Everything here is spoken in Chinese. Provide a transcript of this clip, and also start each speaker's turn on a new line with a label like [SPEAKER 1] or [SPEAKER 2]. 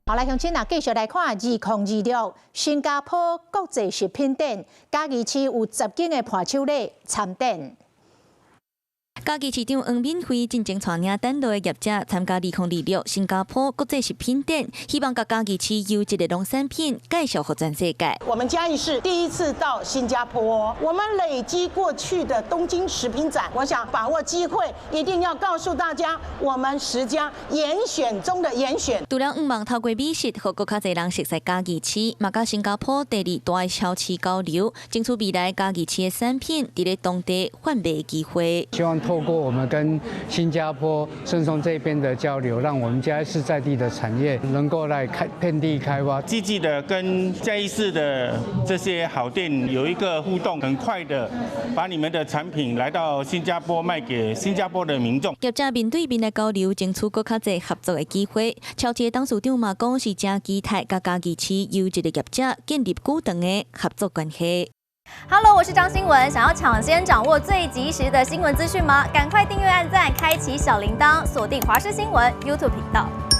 [SPEAKER 1] 好，來鄉親啊，繼續來看2026新加坡國際食品展，嘉義市有10間的伴手禮參展。
[SPEAKER 2] 嘉義市長黃敏惠真正帶領等落的業者參加2026新加坡國際食品展，希望甲嘉義市優質的農產品介紹給全世界。
[SPEAKER 3] 我們嘉義市第一次到新加坡，我們累積過去的東京食品展，我想把握機會，一定要告訴大家，我們10家嚴選中的嚴選。
[SPEAKER 2] 除了希望透過美食，和更較儕人熟悉嘉義市，嘛甲新加坡第2大超市交流，爭取未來嘉義市的產品佇咧當地販賣的機會。
[SPEAKER 4] 希望透過我們跟新加坡順松這邊的交流，讓我們嘉義市在地的產業能夠來遍地開花。
[SPEAKER 5] 積極的跟嘉義市的這些好店有一個互動，很快的把你們的產品來到新加坡賣給新加坡的民眾。
[SPEAKER 2] 業者面對面的交流，爭取更較儕合作的機會。超市董事長嘛講是真期待甲嘉義市優質的業者建立久長的合作關係。
[SPEAKER 6] Hello， 我是張新文。想要搶先掌握最及時的新聞資訊嗎？趕快訂閱、按讚、開啟小鈴鐺，鎖定華視新聞 YouTube 頻道。